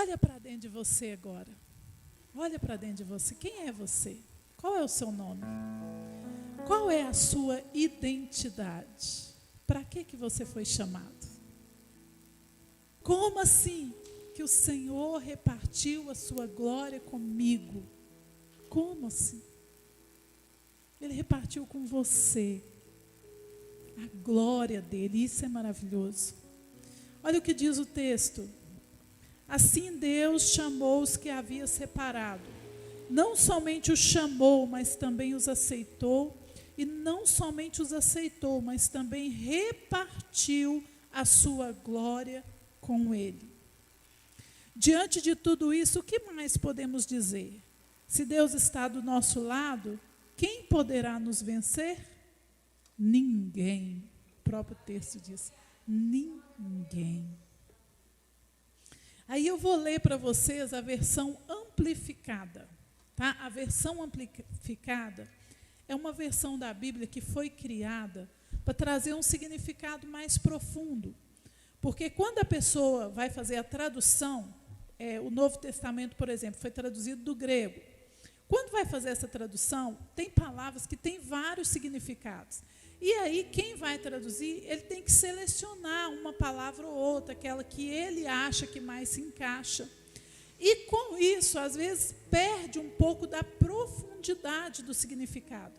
Olha para dentro de você agora. Olha para dentro de você. Quem é você? Qual é o seu nome? Qual é a sua identidade? Para que você foi chamado? Como assim que o Senhor repartiu a sua glória comigo? Como assim? Ele repartiu com você a glória dele. Isso é maravilhoso. Olha o que diz o texto. Assim Deus chamou os que havia separado. Não somente os chamou, mas também os aceitou. E não somente os aceitou, mas também repartiu a sua glória com ele. Diante de tudo isso, o que mais podemos dizer? Se Deus está do nosso lado, quem poderá nos vencer? Ninguém. O próprio texto diz, ninguém. Aí eu vou ler para vocês a versão amplificada. Tá? A versão amplificada é uma versão da Bíblia que foi criada para trazer um significado mais profundo. Porque quando a pessoa vai fazer a tradução, o Novo Testamento, por exemplo, foi traduzido do grego. Quando vai fazer essa tradução, tem palavras que têm vários significados. E aí, quem vai traduzir, ele tem que selecionar uma palavra ou outra, aquela que ele acha que mais se encaixa. E com isso, às vezes, perde um pouco da profundidade do significado.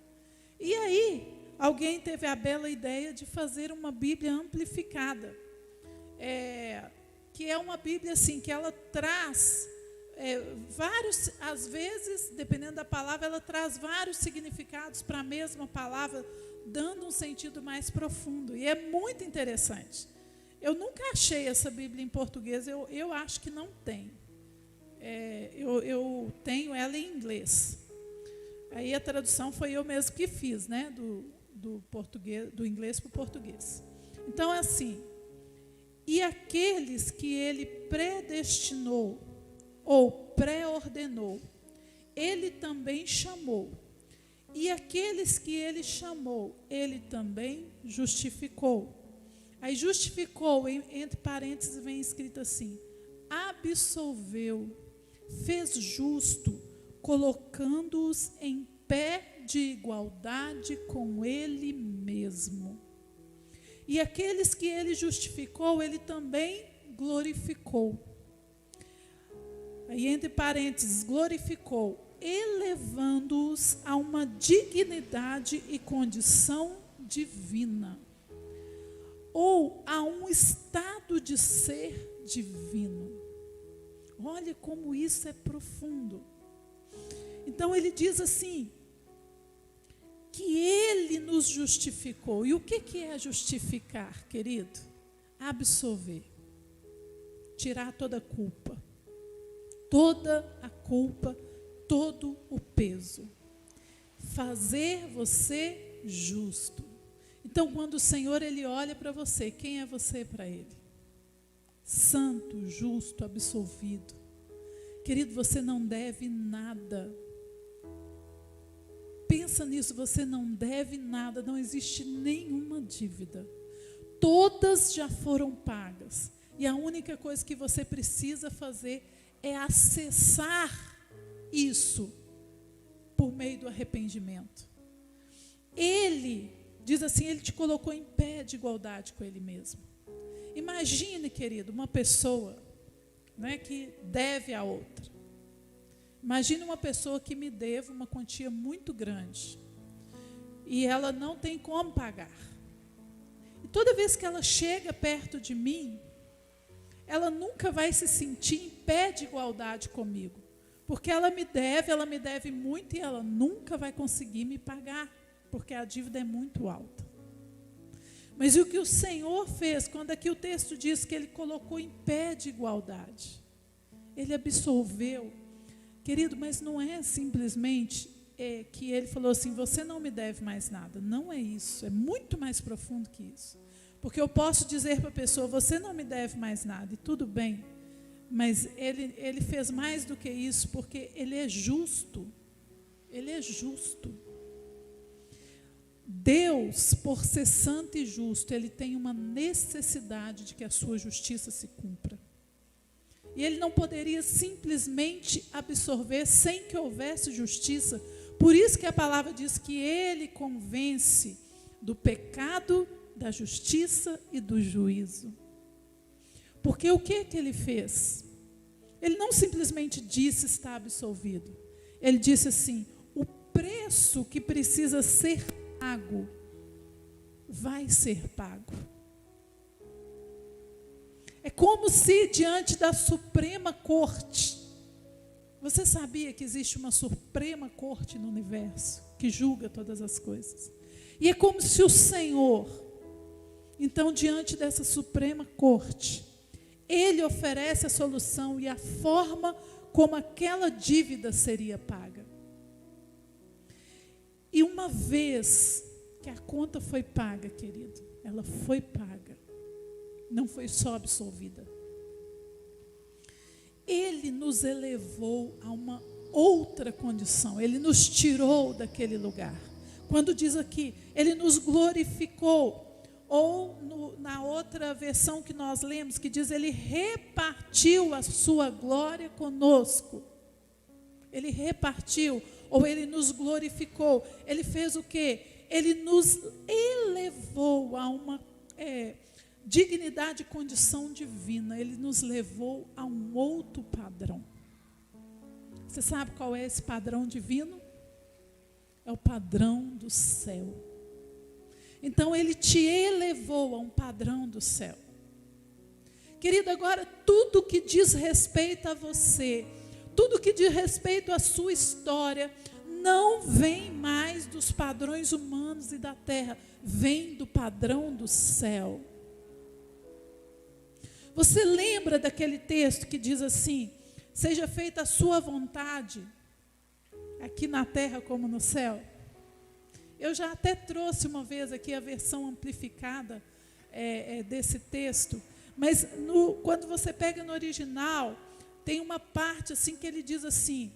E aí, alguém teve a bela ideia de fazer uma Bíblia amplificada. Que é uma Bíblia assim, que ela traz vários, às vezes, dependendo da palavra, ela traz vários significados para a mesma palavra, dando um sentido mais profundo. E é muito interessante. Eu nunca achei essa Bíblia em português, eu acho que não tem. Eu tenho ela em inglês. Aí a tradução foi eu mesmo que fiz, né? Do inglês para o português. Então é assim. E aqueles que ele predestinou, ou pré-ordenou, ele também chamou. E aqueles que ele chamou, ele também justificou. Aí justificou, entre parênteses vem escrito assim, absolveu, fez justo, colocando-os em pé de igualdade com ele mesmo. E aqueles que ele justificou, ele também glorificou. Aí, entre parênteses, glorificou, elevando-os a uma dignidade e condição divina, ou a um estado de ser divino. Olha como isso é profundo. Então ele diz assim, que ele nos justificou. E o que é justificar, querido? Absolver. Tirar toda a culpa. Toda a culpa, todo o peso. Fazer você justo. Então, quando o Senhor ele olha para você, quem é você para ele? Santo, justo, absolvido. Querido, você não deve nada. Pensa nisso, você não deve nada, não existe nenhuma dívida. Todas já foram pagas. E a única coisa que você precisa fazer é acessar isso por meio do arrependimento. Ele, diz assim, ele te colocou em pé de igualdade com ele mesmo. Imagine, querido, uma pessoa, né, que deve a outra. Imagine uma pessoa que me deve uma quantia muito grande e ela não tem como pagar. E toda vez que ela chega perto de mim, ela nunca vai se sentir em pé de igualdade comigo, porque ela me deve muito e ela nunca vai conseguir me pagar, porque a dívida é muito alta. Mas o que o Senhor fez, quando aqui o texto diz que ele colocou em pé de igualdade, ele absolveu. Querido, mas não é simplesmente que ele falou assim, você não me deve mais nada. Não é isso, é muito mais profundo que isso. Porque eu posso dizer para a pessoa, você não me deve mais nada, e tudo bem. Mas ele fez mais do que isso, porque ele é justo. Ele é justo. Deus, por ser santo e justo, ele tem uma necessidade de que a sua justiça se cumpra. E ele não poderia simplesmente absorver sem que houvesse justiça. Por isso que a palavra diz que ele convence do pecado, da justiça e do juízo. Porque o que ele fez? Ele não simplesmente disse está absolvido. Ele disse assim, o preço que precisa ser pago, vai ser pago. É como se diante da Suprema Corte, você sabia que existe uma Suprema Corte no universo, que julga todas as coisas. E é como se o Senhor, então diante dessa Suprema Corte, Ele oferece a solução e a forma como aquela dívida seria paga. E uma vez que a conta foi paga, querido, ela foi paga. Não foi só absolvida. Ele nos elevou a uma outra condição. Ele nos tirou daquele lugar. Quando diz aqui, Ele nos glorificou. Ou na outra versão que nós lemos, que diz, Ele repartiu a sua glória conosco. Ele repartiu, ou Ele nos glorificou. Ele fez o quê? Ele nos elevou a uma dignidade e condição divina. Ele nos levou a um outro padrão. Você sabe qual é esse padrão divino? É o padrão do céu. Então Ele te elevou a um padrão do céu. Querido, agora tudo que diz respeito a você, tudo que diz respeito à sua história, não vem mais dos padrões humanos e da terra, vem do padrão do céu. Você lembra daquele texto que diz assim, seja feita a sua vontade, aqui na terra como no céu? Eu já até trouxe uma vez aqui a versão amplificada desse texto, mas quando você pega no original, tem uma parte assim que ele diz assim,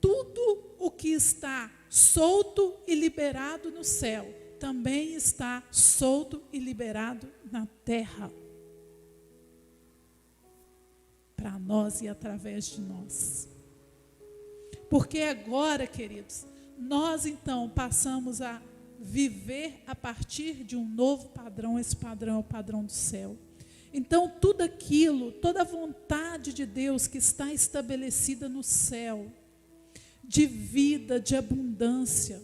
tudo o que está solto e liberado no céu, também está solto e liberado na terra. Para nós e através de nós. Porque agora, queridos, nós então passamos a viver a partir de um novo padrão. Esse padrão é o padrão do céu. Então tudo aquilo, toda a vontade de Deus que está estabelecida no céu, de vida, de abundância,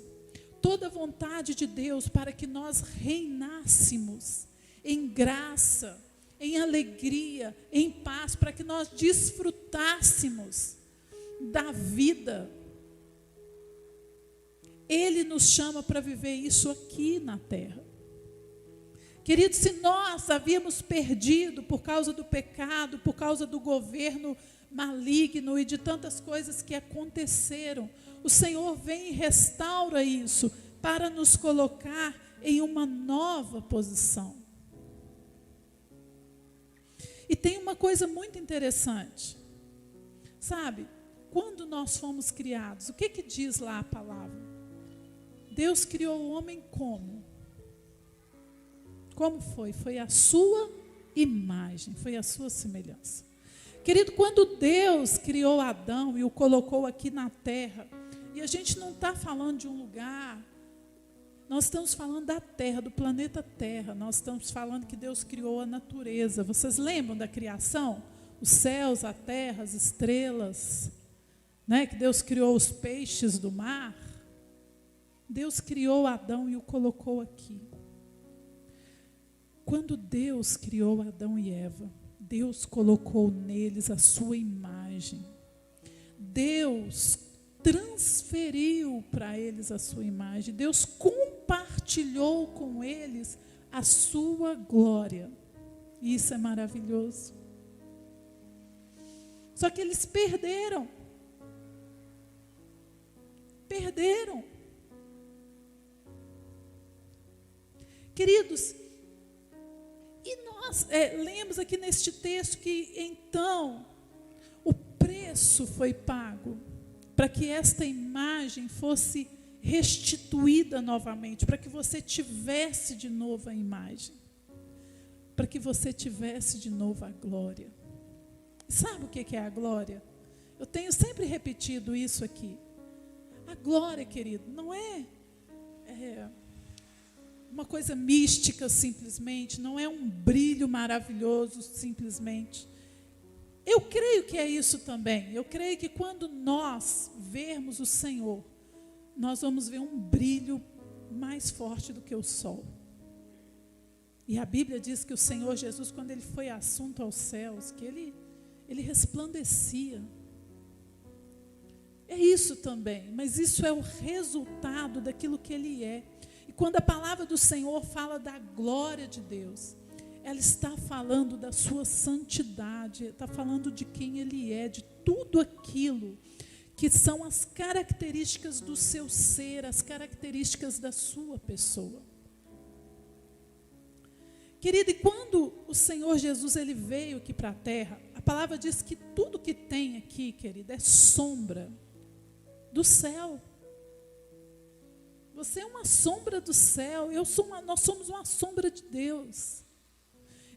toda a vontade de Deus para que nós reinássemos em graça, em alegria, em paz, para que nós desfrutássemos da vida. Ele nos chama para viver isso aqui na terra. Queridos, se nós havíamos perdido por causa do pecado, por causa do governo maligno e de tantas coisas que aconteceram, o Senhor vem e restaura isso para nos colocar em uma nova posição. E tem uma coisa muito interessante. Sabe, quando nós fomos criados, o que diz lá a palavra? Deus criou o homem como? Como foi? Foi a sua imagem, foi a sua semelhança. Querido, quando Deus criou Adão e o colocou aqui na terra, e a gente não está falando de um lugar, nós estamos falando da terra, do planeta Terra, nós estamos falando que Deus criou a natureza. Vocês lembram da criação? Os céus, a terra, as estrelas, né? Que Deus criou os peixes do mar. Deus criou Adão e o colocou aqui. Quando Deus criou Adão e Eva, Deus colocou neles a sua imagem. Deus transferiu para eles a sua imagem. Deus compartilhou com eles a sua glória. Isso é maravilhoso. Só que eles perderam. Perderam. Queridos, e nós lemos aqui neste texto que então o preço foi pago para que esta imagem fosse restituída novamente, para que você tivesse de novo a imagem, para que você tivesse de novo a glória. Sabe o que é a glória? Eu tenho sempre repetido isso aqui. A glória, querido, não é uma coisa mística simplesmente, não é um brilho maravilhoso simplesmente. Eu creio que é isso também. Eu creio que quando nós vermos o Senhor, nós vamos ver um brilho mais forte do que o sol. E a Bíblia diz que o Senhor Jesus, quando ele foi assunto aos céus, que ele resplandecia. É isso também, mas isso é o resultado daquilo que ele é. E quando a palavra do Senhor fala da glória de Deus, ela está falando da sua santidade, está falando de quem ele é, de tudo aquilo que são as características do seu ser, as características da sua pessoa. Querido, e quando o Senhor Jesus ele veio aqui para a terra, a palavra diz que tudo que tem aqui, querido, é sombra do céu. Você é uma sombra do céu, nós somos uma sombra de Deus.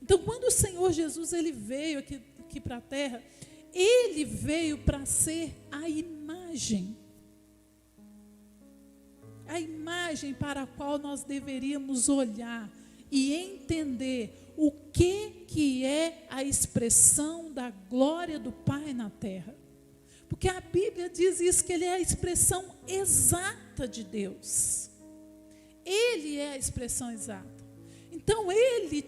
Então, quando o Senhor Jesus ele veio aqui para a terra, ele veio para ser a imagem para a qual nós deveríamos olhar e entender o que é a expressão da glória do Pai na terra. Porque a Bíblia diz isso, que ele é a expressão exata de Deus. Ele é a expressão exata. Então ele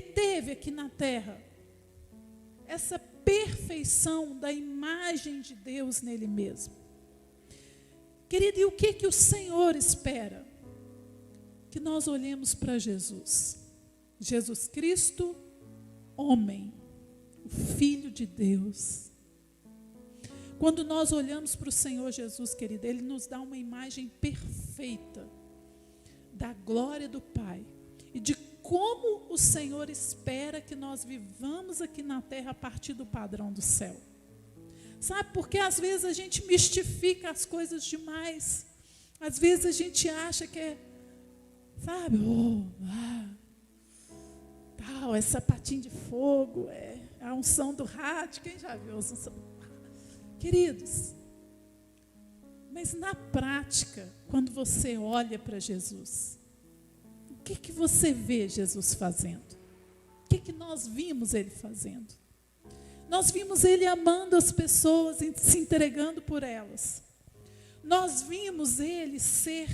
teve aqui na terra essa perfeição da imagem de Deus nele mesmo. Querido, e o que o Senhor espera? Que nós olhemos para Jesus. Jesus Cristo, homem, o Filho de Deus. Quando nós olhamos para o Senhor Jesus, querido, ele nos dá uma imagem perfeita da glória do Pai e de como o Senhor espera que nós vivamos aqui na terra a partir do padrão do céu. Sabe, porque às vezes a gente mistifica as coisas demais. Às vezes a gente acha que é, sabe, tal, é sapatinho de fogo, é a unção do rádio. Quem já viu a unção? Queridos, mas na prática, quando você olha para Jesus, o que você vê Jesus fazendo? O que nós vimos ele fazendo? Nós vimos ele amando as pessoas e se entregando por elas. Nós vimos ele ser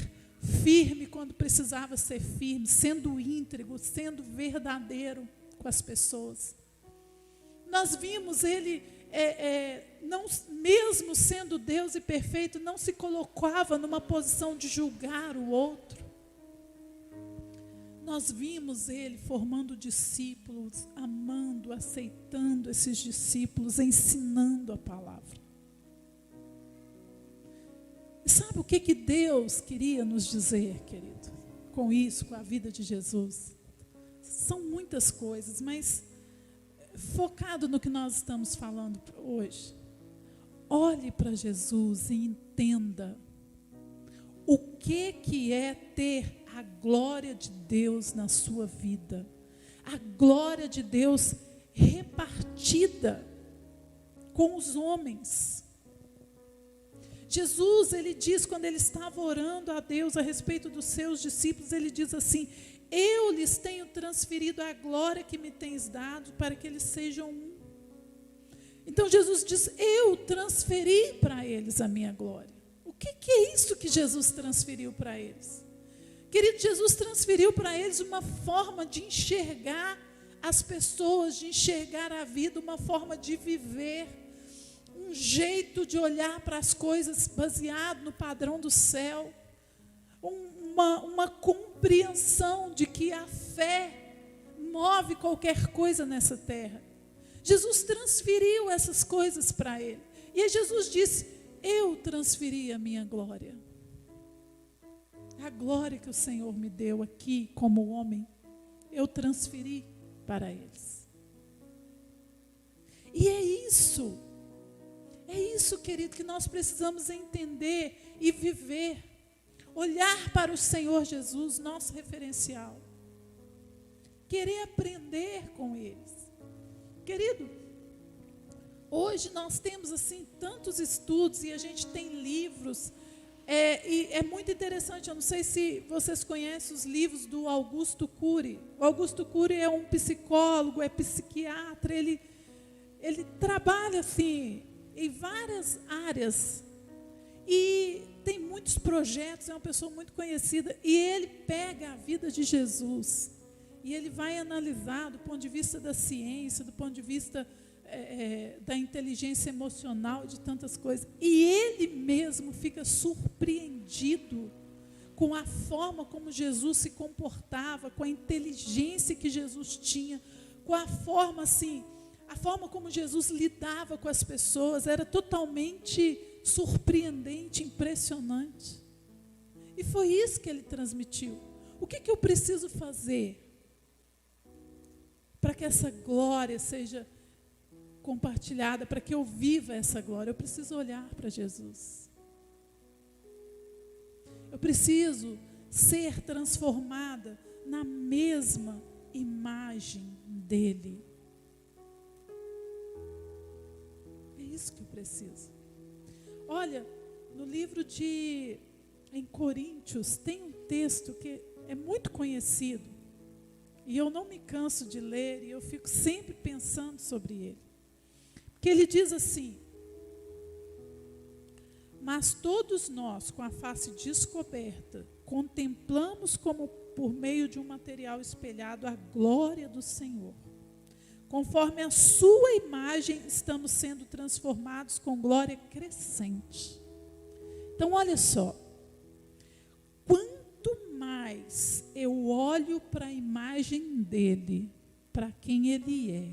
firme quando precisava ser firme, sendo íntegro, sendo verdadeiro com as pessoas. Nós vimos ele, não, mesmo sendo Deus e perfeito, não se colocava numa posição de julgar o outro. Nós vimos ele formando discípulos, amando, aceitando esses discípulos, ensinando a palavra. E sabe o que Deus queria nos dizer, querido, com isso, com a vida de Jesus? São muitas coisas, mas focado no que nós estamos falando hoje. Olhe para Jesus e entenda o que é ter a glória de Deus na sua vida. A glória de Deus repartida com os homens. Jesus, ele diz, quando ele estava orando a Deus a respeito dos seus discípulos, ele diz assim: eu lhes tenho transferido a glória que me tens dado, para que eles sejam um. Então Jesus diz: eu transferi para eles a minha glória. O que é isso que Jesus transferiu para eles? Querido, Jesus transferiu para eles uma forma de enxergar as pessoas, de enxergar a vida, uma forma de viver, um jeito de olhar para as coisas baseado no padrão do céu, uma compreensão de que a fé move qualquer coisa nessa terra. Jesus transferiu essas coisas para ele. E aí Jesus disse: eu transferi a minha glória. A glória que o Senhor me deu aqui como homem, eu transferi para eles. E é isso, querido, que nós precisamos entender e viver. Olhar para o Senhor Jesus, nosso referencial. Querer aprender com eles. Querido, hoje nós temos assim tantos estudos e a gente tem livros, e é muito interessante. Eu não sei se vocês conhecem os livros do Augusto Cury. O Augusto Cury é um psicólogo, é psiquiatra, ele trabalha assim em várias áreas e tem muitos projetos, é uma pessoa muito conhecida, e ele pega a vida de Jesus e ele vai analisar do ponto de vista da ciência, do ponto de vista da inteligência emocional, de tantas coisas, e ele mesmo fica surpreendido com a forma como Jesus se comportava, com a inteligência que Jesus tinha, com a forma assim, a forma como Jesus lidava com as pessoas, era totalmente surpreendente, impressionante. E foi isso que ele transmitiu. O que eu preciso fazer para que essa glória seja compartilhada, para que eu viva essa glória? Eu preciso olhar para Jesus. Eu preciso ser transformada na mesma imagem dele. É isso que eu preciso. Olha, no livro em Coríntios, tem um texto que é muito conhecido, e eu não me canso de ler, e eu fico sempre pensando sobre ele. Que ele diz assim: mas todos nós, com a face descoberta, contemplamos como por meio de um material espelhado a glória do Senhor. Conforme a sua imagem, estamos sendo transformados com glória crescente. Então, olha só. Quanto mais eu olho para a imagem dele, para quem ele é,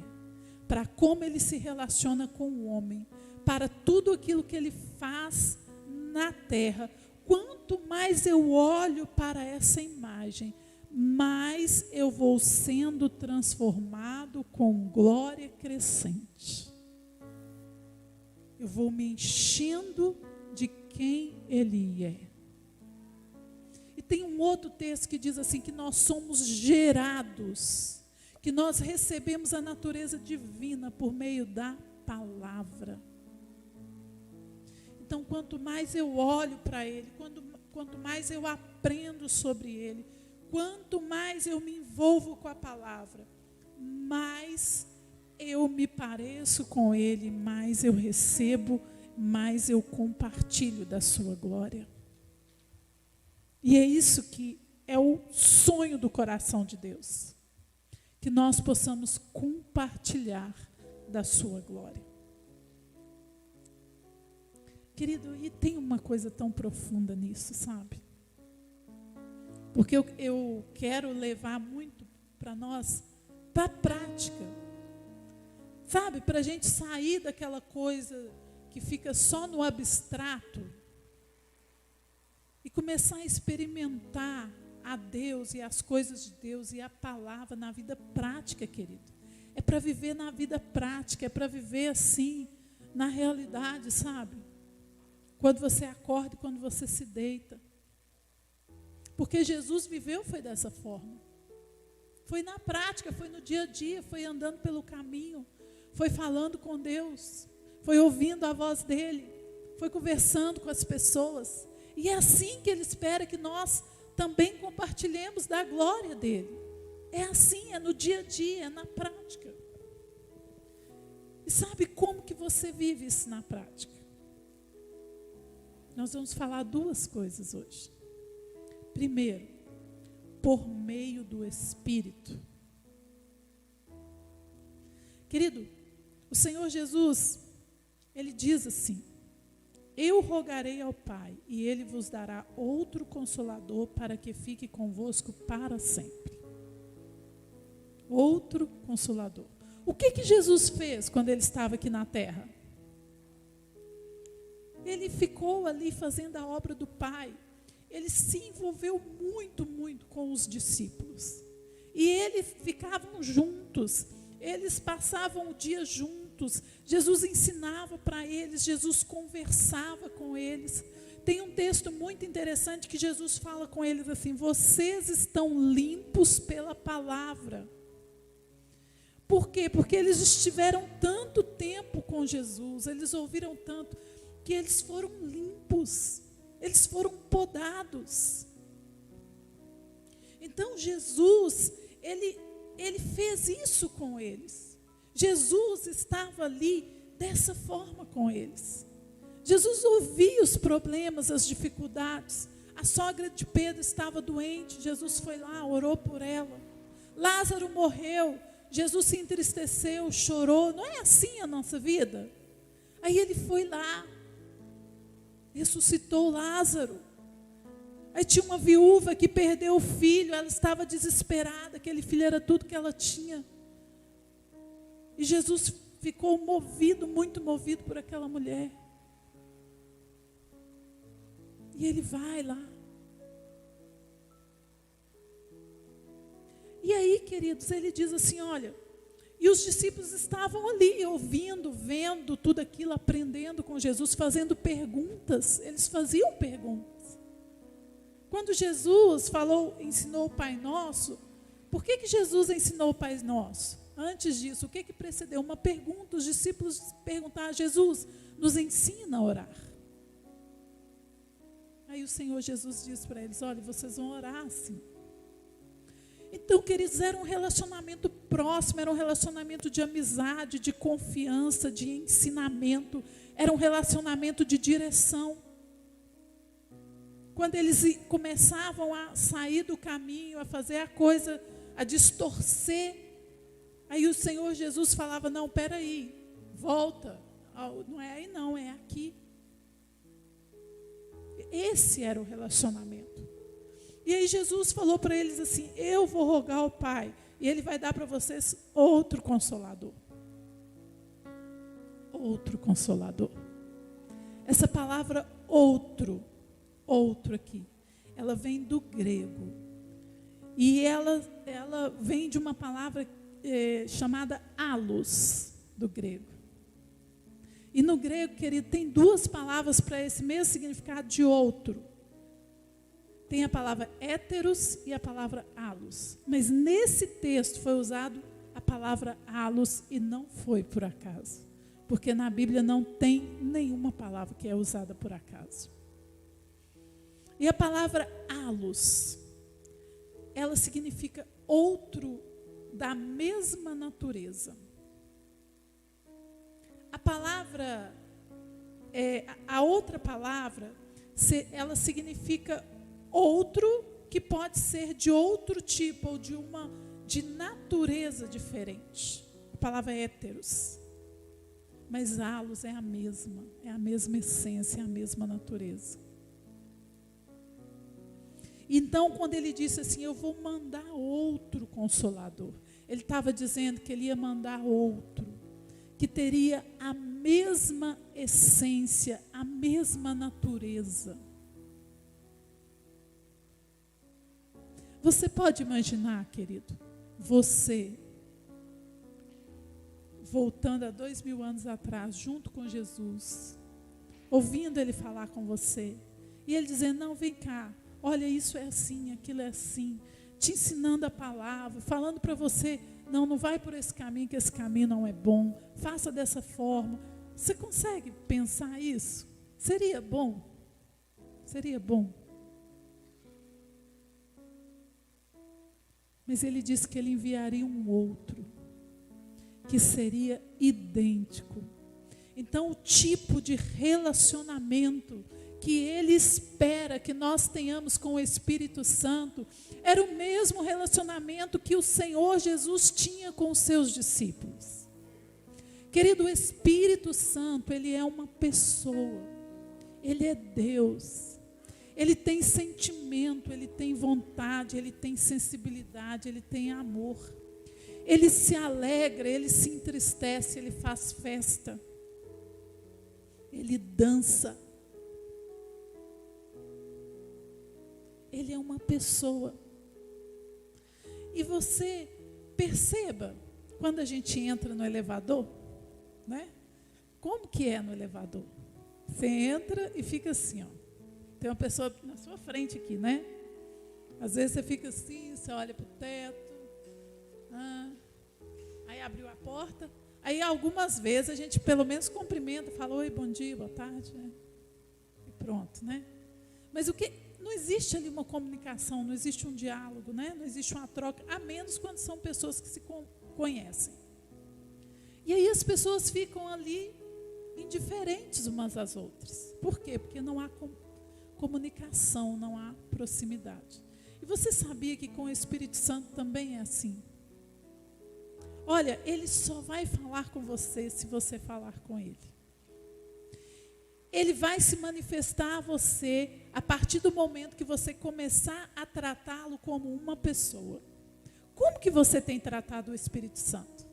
para como ele se relaciona com o homem, para tudo aquilo que ele faz na terra, quanto mais eu olho para essa imagem, mais eu vou sendo transformado com glória crescente. Eu vou me enchendo de quem ele é. E tem um outro texto que diz assim, que nós somos gerados, que nós recebemos a natureza divina por meio da palavra. Então, quanto mais eu olho para ele, quanto mais eu aprendo sobre ele, quanto mais eu me envolvo com a palavra, mais eu me pareço com ele, mais eu recebo, mais eu compartilho da sua glória. E é isso que é o sonho do coração de Deus. Que nós possamos compartilhar da sua glória. Querido, e tem uma coisa tão profunda nisso, sabe? Porque eu quero levar muito para nós, para a prática. Sabe, para a gente sair daquela coisa que fica só no abstrato e começar a experimentar a Deus e as coisas de Deus e a palavra na vida prática, querido. É para viver na vida prática, é para viver assim, na realidade, sabe? Quando você acorda e quando você se deita. Porque Jesus viveu foi dessa forma. Foi na prática, foi no dia a dia, foi andando pelo caminho, foi falando com Deus, foi ouvindo a voz dele, foi conversando com as pessoas. E é assim que ele espera que nós também compartilhemos da glória dele. É assim, é no dia a dia, é na prática. E sabe como que você vive isso na prática? Nós vamos falar duas coisas hoje. Primeiro, por meio do Espírito. Querido, o Senhor Jesus, ele diz assim: eu rogarei ao Pai, e Ele vos dará outro Consolador para que fique convosco para sempre. Outro Consolador. O que Jesus fez quando Ele estava aqui na terra? Ele ficou ali fazendo a obra do Pai. Ele se envolveu muito, muito com os discípulos. E eles ficavam juntos. Eles passavam o dia juntos. Jesus ensinava para eles, Jesus conversava com eles. Tem um texto muito interessante que Jesus fala com eles assim: vocês estão limpos pela palavra. Por quê? Porque eles estiveram tanto tempo com Jesus, eles ouviram tanto, que eles foram limpos, eles foram podados. Então Jesus, ele fez isso com eles. Jesus estava ali dessa forma com eles. Jesus ouvia os problemas, as dificuldades. A sogra de Pedro estava doente, Jesus foi lá, orou por ela. Lázaro morreu, Jesus se entristeceu, chorou. Não é assim a nossa vida? Aí ele foi lá, ressuscitou Lázaro. Aí tinha uma viúva que perdeu o filho, ela estava desesperada, aquele filho era tudo que ela tinha. E Jesus ficou movido, muito movido por aquela mulher. E ele vai lá. E aí, queridos, ele diz assim, olha, e os discípulos estavam ali, ouvindo, vendo tudo aquilo, aprendendo com Jesus, fazendo perguntas. Eles faziam perguntas. Quando Jesus ensinou o Pai Nosso, por que Jesus ensinou o Pai Nosso? Antes disso, o que precedeu? Uma pergunta, os discípulos perguntaram a Jesus, nos ensina a orar. Aí o Senhor Jesus disse para eles, olha, vocês vão orar assim. Então, queridos, era um relacionamento próximo, era um relacionamento de amizade, de confiança, de ensinamento, era um relacionamento de direção. Quando eles começavam a sair do caminho, a fazer a coisa, a distorcer, aí o Senhor Jesus falava, não, peraí, volta, não é aí não, é aqui. Esse era o relacionamento. E aí Jesus falou para eles assim, eu vou rogar ao Pai, e Ele vai dar para vocês outro Consolador. Outro Consolador. Essa palavra outro aqui, ela vem do grego. E ela vem de uma palavra chamada allos, do grego. E no grego, querido, tem duas palavras para esse mesmo significado de outro. Tem a palavra héteros e a palavra allos. Mas nesse texto foi usado a palavra allos e não foi por acaso. Porque na Bíblia não tem nenhuma palavra que é usada por acaso. E a palavra allos, ela significa outro da mesma natureza. A palavra, a outra palavra, ela significa outro que pode ser de outro tipo ou de natureza diferente. A palavra héteros. Mas allos é a mesma essência, é a mesma natureza. Então, quando ele disse assim, eu vou mandar outro Consolador, ele estava dizendo que ele ia mandar outro, que teria a mesma essência, a mesma natureza. Você pode imaginar, querido, você voltando a 2000 anos atrás, junto com Jesus, ouvindo Ele falar com você, e Ele dizendo, não, vem cá, olha, isso é assim, aquilo é assim, te ensinando a palavra, falando para você, não vai por esse caminho, que esse caminho não é bom, faça dessa forma. Você consegue pensar isso? Seria bom? Seria bom. Mas ele disse que ele enviaria um outro, que seria idêntico. Então, o tipo de relacionamento que ele espera que nós tenhamos com o Espírito Santo era o mesmo relacionamento que o Senhor Jesus tinha com os seus discípulos. Querido, o Espírito Santo, ele é uma pessoa, ele é Deus. Ele tem sentimento, ele tem vontade, ele tem sensibilidade, ele tem amor. Ele se alegra, ele se entristece, ele faz festa. Ele dança. Ele é uma pessoa. E você perceba, quando a gente entra no elevador, né? Como que é no elevador? Você entra e fica assim, ó. Tem uma pessoa na sua frente aqui, né? Às vezes você fica assim, você olha para o teto. Aí papai abriu a porta. Aí algumas vezes a gente pelo menos cumprimenta, fala oi, bom dia, boa tarde, né? E pronto, né? Mas não existe ali uma comunicação, não existe um diálogo, né? Não existe uma troca, a menos quando são pessoas que se conhecem. E aí as pessoas ficam ali indiferentes umas às outras. Por quê? Porque não há comunicação, não há proximidade. E você sabia que com o Espírito Santo também é assim? Olha, Ele só vai falar com você se você falar com Ele. Ele vai se manifestar a você a partir do momento que você começar a tratá-lo como uma pessoa. Como que você tem tratado o Espírito Santo?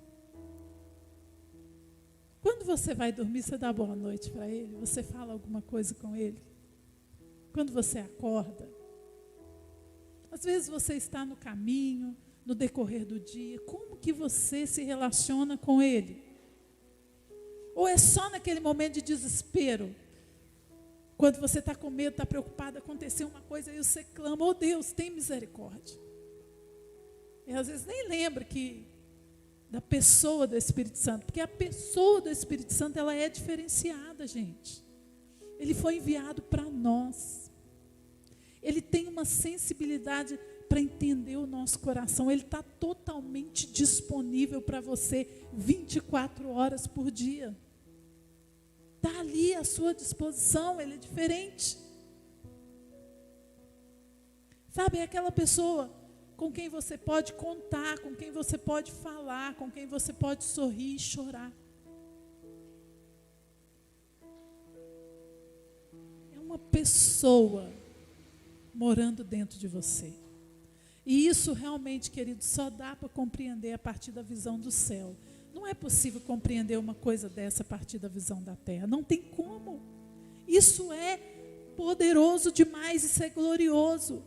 Quando você vai dormir, você dá boa noite para Ele? Você fala alguma coisa com Ele? Quando você acorda? Às vezes você está no caminho, no decorrer do dia, como que você se relaciona com Ele? Ou é só naquele momento de desespero? Quando você está com medo, está preocupado, aconteceu uma coisa e você clama, oh Deus, tem misericórdia. E às vezes nem lembra da pessoa do Espírito Santo, porque a pessoa do Espírito Santo, ela é diferenciada, gente. Ele foi enviado para nós. Ele tem uma sensibilidade para entender o nosso coração. Ele está totalmente disponível para você 24 horas por dia. Está ali à sua disposição, Ele é diferente. Sabe, é aquela pessoa com quem você pode contar, com quem você pode falar, com quem você pode sorrir e chorar. É uma pessoa morando dentro de você. E isso realmente, querido, só dá para compreender a partir da visão do céu. Não é possível compreender uma coisa dessa a partir da visão da terra. Não tem como. Isso é poderoso demais, isso é glorioso.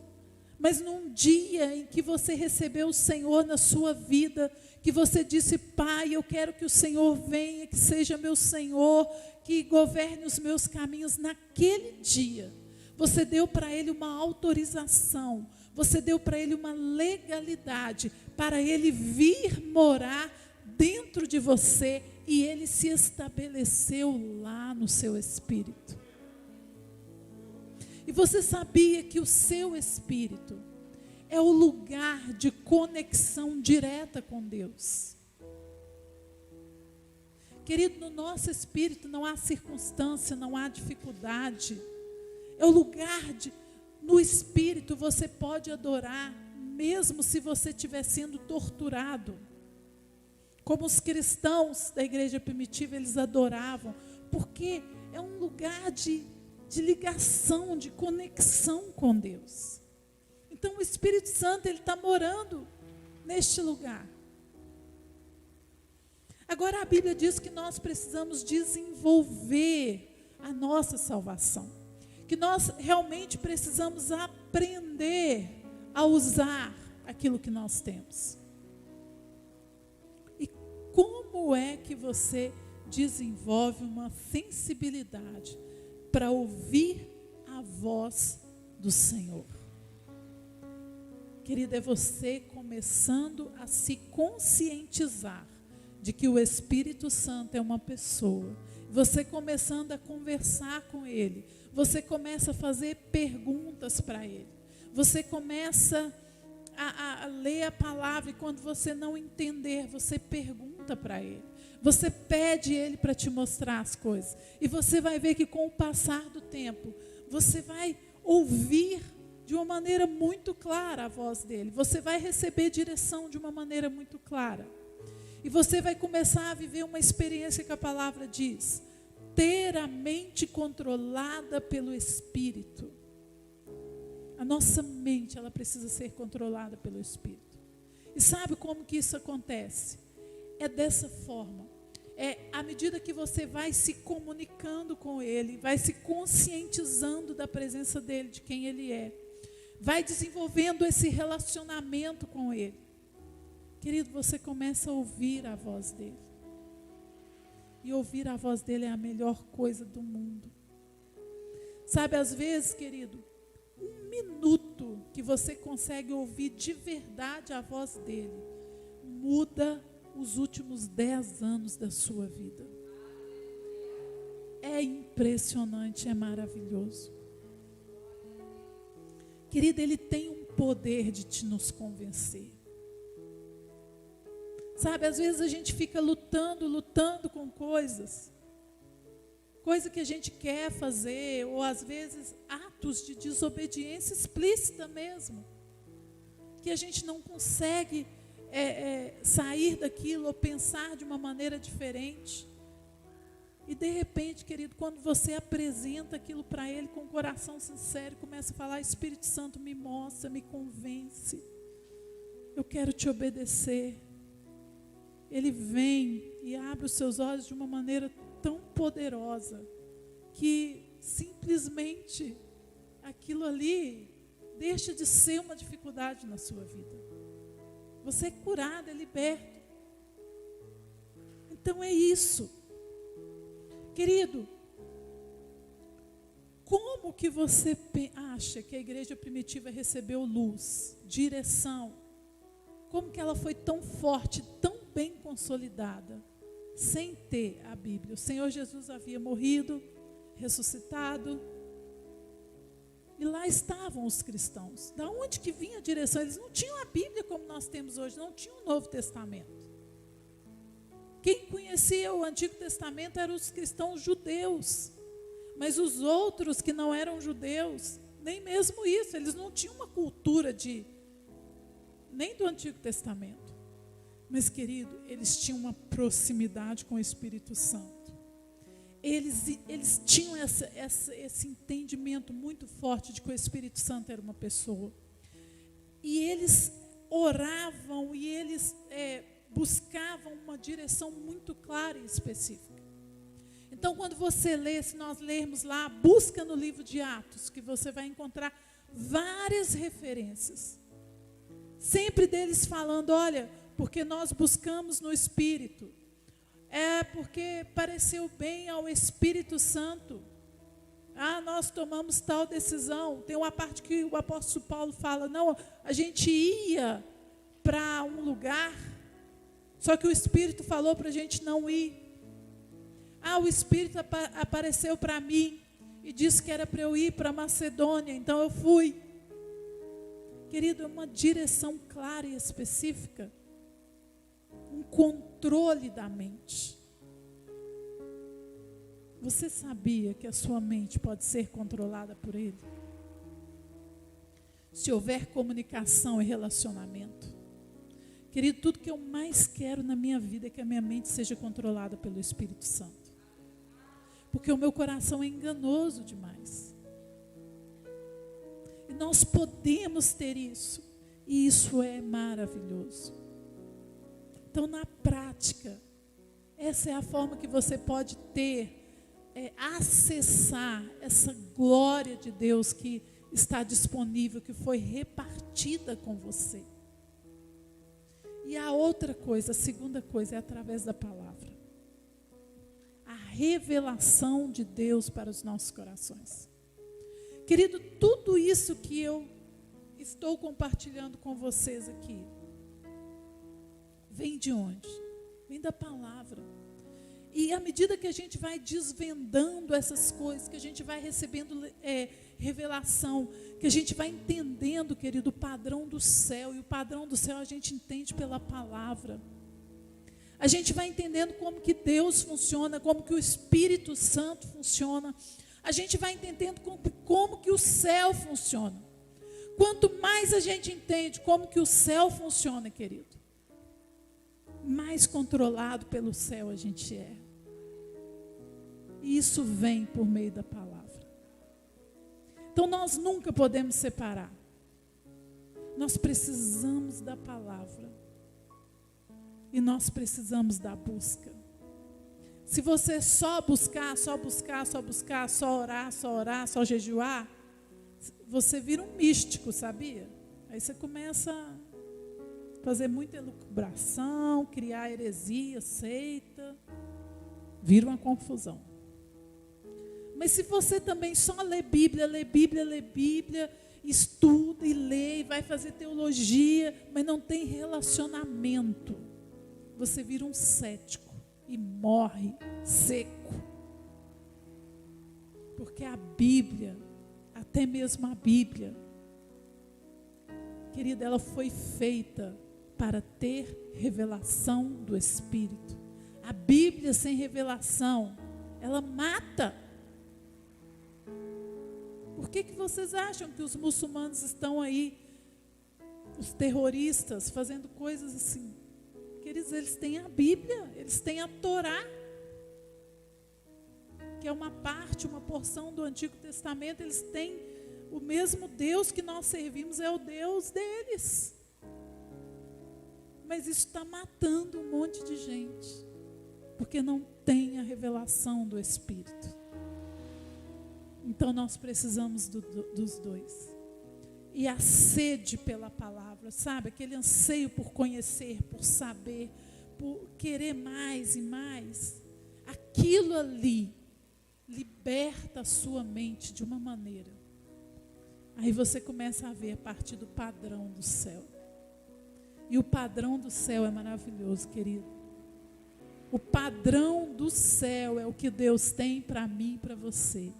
Mas num dia em que você recebeu o Senhor na sua vida, que você disse, Pai, eu quero que o Senhor venha, que seja meu Senhor, que governe os meus caminhos, naquele dia, você deu para Ele uma autorização, você deu para Ele uma legalidade, para Ele vir morar dentro de você, e Ele se estabeleceu lá no seu espírito. E você sabia que o seu espírito é o lugar de conexão direta com Deus? Querido, no nosso espírito não há circunstância, não há dificuldade. É o lugar no espírito você pode adorar, mesmo se você estiver sendo torturado. Como os cristãos da igreja primitiva, eles adoravam, porque é um lugar de ligação, de conexão com Deus. Então o Espírito Santo, ele está morando neste lugar. Agora a Bíblia diz que nós precisamos desenvolver a nossa salvação, que nós realmente precisamos aprender a usar aquilo que nós temos. E como é que você desenvolve uma sensibilidade para ouvir a voz do Senhor? Querida, é você começando a se conscientizar de que o Espírito Santo é uma pessoa. Você começando a conversar com Ele. Você começa a fazer perguntas para Ele. Você começa a ler a palavra e quando você não entender, você pergunta para Ele. Você pede Ele para te mostrar as coisas. E você vai ver que com o passar do tempo, você vai ouvir de uma maneira muito clara a voz dEle. Você vai receber direção de uma maneira muito clara. E você vai começar a viver uma experiência que a palavra diz: ter a mente controlada pelo Espírito. A nossa mente, ela precisa ser controlada pelo Espírito. E sabe como que isso acontece? É dessa forma. É à medida que você vai se comunicando com Ele, vai se conscientizando da presença dEle, de quem Ele é. Vai desenvolvendo esse relacionamento com Ele. Querido, você começa a ouvir a voz dEle. E ouvir a voz dEle é a melhor coisa do mundo. Sabe, às vezes, querido, 1 minuto que você consegue ouvir de verdade a voz dEle, muda os últimos 10 anos da sua vida. É impressionante, é maravilhoso. Querida, Ele tem um poder de nos convencer. Sabe, às vezes a gente fica lutando com coisa que a gente quer fazer, ou às vezes atos de desobediência explícita mesmo, que a gente não consegue sair daquilo ou pensar de uma maneira diferente. E de repente, querido, quando você apresenta aquilo para Ele com o coração sincero, começa a falar: Espírito Santo, me mostra, me convence, eu quero te obedecer. Ele vem e abre os seus olhos de uma maneira tão poderosa, que simplesmente aquilo ali deixa de ser uma dificuldade na sua vida. Você é curado, é liberto. Então é isso. Querido, como que você acha que a igreja primitiva recebeu luz, direção? Como que ela foi tão forte, tão bem consolidada, sem ter a Bíblia? O Senhor Jesus havia morrido, ressuscitado, e lá estavam os cristãos. Da onde que vinha a direção? Eles não tinham a Bíblia como nós temos hoje, não tinham o Novo Testamento. Quem conhecia o Antigo Testamento eram os cristãos judeus, mas os outros que não eram judeus, nem mesmo isso, eles não tinham uma cultura nem do Antigo Testamento. Mas, querido, eles tinham uma proximidade com o Espírito Santo. Eles tinham esse entendimento muito forte de que o Espírito Santo era uma pessoa. E eles oravam e eles buscavam uma direção muito clara e específica. Então, quando você lê, se nós lermos lá, busca no livro de Atos, que você vai encontrar várias referências. Sempre deles falando: olha, porque nós buscamos no Espírito. É porque pareceu bem ao Espírito Santo. Nós tomamos tal decisão. Tem uma parte que o apóstolo Paulo fala: não, a gente ia para um lugar, só que o Espírito falou para a gente não ir. O Espírito apareceu para mim e disse que era para eu ir para Macedônia, então eu fui. Querido, é uma direção clara e específica, um controle da mente. Você sabia que a sua mente pode ser controlada por Ele? Se houver comunicação e relacionamento. Querido, tudo que eu mais quero na minha vida é que a minha mente seja controlada pelo Espírito Santo. Porque o meu coração é enganoso demais. E nós podemos ter isso. E isso é maravilhoso. Então, na prática, essa é a forma que você pode acessar essa glória de Deus que está disponível, que foi repartida com você. E a outra coisa, a segunda coisa, é através da palavra. A revelação de Deus para os nossos corações. Querido, tudo isso que eu estou compartilhando com vocês aqui, vem de onde? Vem da palavra. E à medida que a gente vai desvendando essas coisas, que a gente vai recebendo revelação, que a gente vai entendendo, querido, o padrão do céu. E o padrão do céu a gente entende pela palavra. A gente vai entendendo como que Deus funciona, como que o Espírito Santo funciona. A gente vai entendendo como que o céu funciona. Quanto mais a gente entende como que o céu funciona, querido, mais controlado pelo céu a gente é. E isso vem por meio da palavra. Então nós nunca podemos separar. Nós precisamos da palavra. E nós precisamos da busca. Se você só buscar, só orar, só jejuar, você vira um místico, sabia? Aí você começa a fazer muita elucubração, criar heresia, seita, vira uma confusão. Mas se você também só lê Bíblia, estuda e lê, e vai fazer teologia, mas não tem relacionamento, você vira um cético e morre seco. Porque a Bíblia, até mesmo a Bíblia, querida, ela foi feita para ter revelação do Espírito. A Bíblia sem revelação, ela mata. Por que vocês acham que os muçulmanos estão aí, os terroristas, fazendo coisas assim? Queridos, eles têm a Bíblia, eles têm a Torá, que é uma parte, uma porção do Antigo Testamento. Eles têm o mesmo Deus que nós servimos, é o Deus deles. Mas isso está matando um monte de gente, porque não tem a revelação do Espírito. Então nós precisamos dos dois. E a sede pela palavra, sabe? Aquele anseio por conhecer, por saber, por querer mais e mais. Aquilo ali liberta a sua mente de uma maneira. Aí você começa a ver a partir do padrão do céu. E o padrão do céu é maravilhoso, querido. O padrão do céu é o que Deus tem para mim e para você.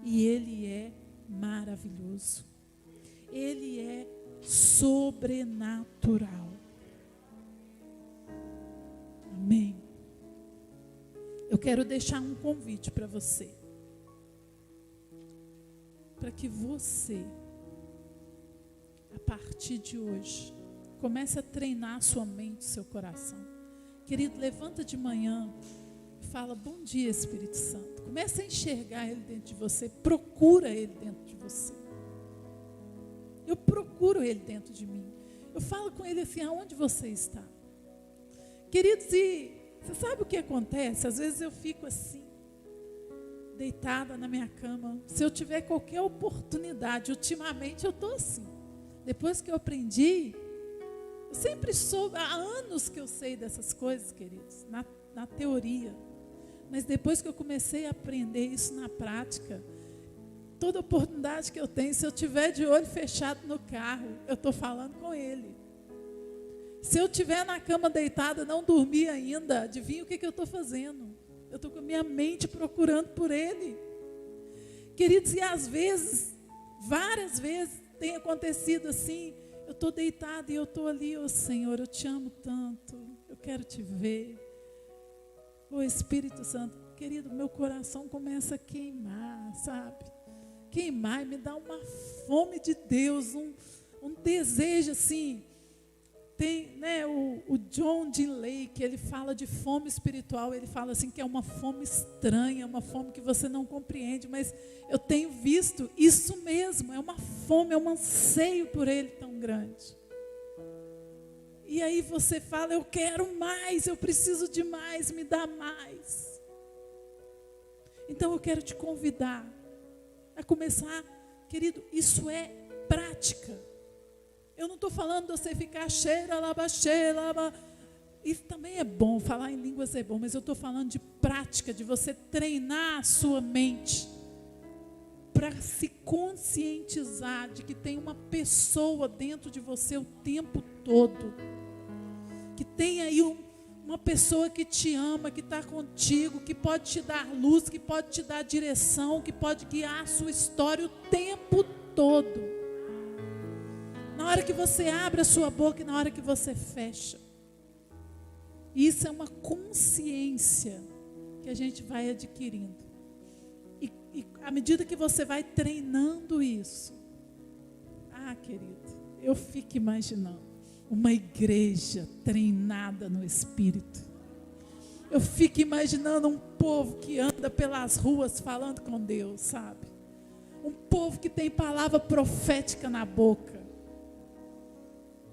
E Ele é maravilhoso. Ele é sobrenatural. Amém. Eu quero deixar um convite para você. Para que você, a partir de hoje, comece a treinar a sua mente, seu coração. Querido, levanta de manhã e fala: bom dia, Espírito Santo. Comece a enxergar Ele dentro de você. Procura Ele dentro de você. Eu procuro Ele dentro de mim. Eu falo com Ele assim: aonde você está? Queridos, e você sabe o que acontece? Às vezes eu fico assim, deitada na minha cama. Se eu tiver qualquer oportunidade, ultimamente eu estou assim. Depois que eu aprendi, eu sempre soube, há anos que eu sei dessas coisas, queridos, na teoria. Mas depois que eu comecei a aprender isso na prática, toda oportunidade que eu tenho, se eu tiver de olho fechado no carro, eu estou falando com Ele. Se eu estiver na cama deitada, não dormi ainda, adivinha o que eu estou fazendo? Eu estou com a minha mente procurando por Ele. Queridos, e às vezes, várias vezes, tem acontecido assim, eu estou deitada e eu estou ali: ô Senhor, eu te amo tanto, eu quero te ver. Ô Espírito Santo, querido, meu coração começa a queimar, sabe? Queimar e me dá uma fome de Deus, um desejo assim. Tem, né, o John D. Lake, ele fala de fome espiritual. Ele fala assim que é uma fome estranha, uma fome que você não compreende, mas eu tenho visto isso mesmo, é uma fome, é um anseio por Ele tão grande. E aí você fala: eu quero mais, eu preciso de mais, me dá mais. Então eu quero te convidar a começar, querido, isso é prática. Eu não estou falando de você ficar cheira, laba, isso também é bom, falar em línguas é bom, mas eu estou falando de prática, de você treinar a sua mente para se conscientizar de que tem uma pessoa dentro de você o tempo todo, que tem aí uma pessoa que te ama, que está contigo, que pode te dar luz, que pode te dar direção, que pode guiar a sua história o tempo todo. Na hora que você abre a sua boca e na hora que você fecha. Isso é uma consciência que a gente vai adquirindo. E à medida que você vai treinando isso, querido, eu fico imaginando uma igreja treinada no Espírito. Eu fico imaginando um povo que anda pelas ruas falando com Deus, sabe? Um povo que tem palavra profética na boca.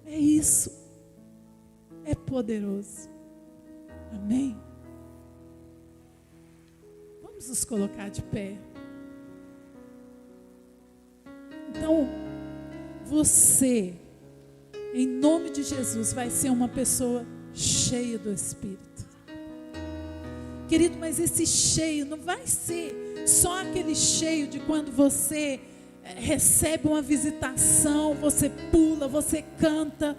É isso. É poderoso. Amém? Vamos nos colocar de pé. Então, você, em nome de Jesus, vai ser uma pessoa cheia do Espírito. Querido, mas esse cheio não vai ser só aquele cheio de quando você recebe uma visitação, você pula, você canta.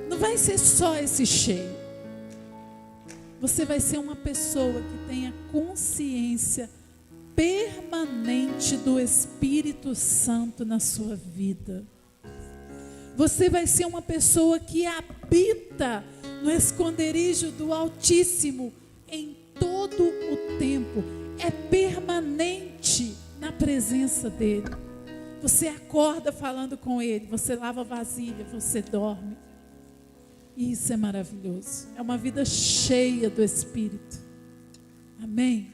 Não vai ser só esse cheio. Você vai ser uma pessoa que tenha consciência permanente do Espírito Santo na sua vida. Você vai ser uma pessoa que habita no esconderijo do Altíssimo em todo o tempo. É permanente na presença dEle. Você acorda falando com Ele, você lava vasilha, você dorme. E isso é maravilhoso. É uma vida cheia do Espírito. Amém?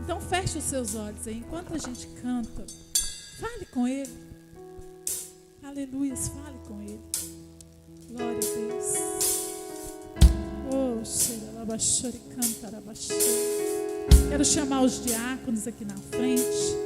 Então feche os seus olhos aí. Enquanto a gente canta, fale com Ele. Aleluia, fale com Ele. Glória a Deus. Oh, xeralabachore, cantarabaxore. Quero chamar os diáconos aqui na frente.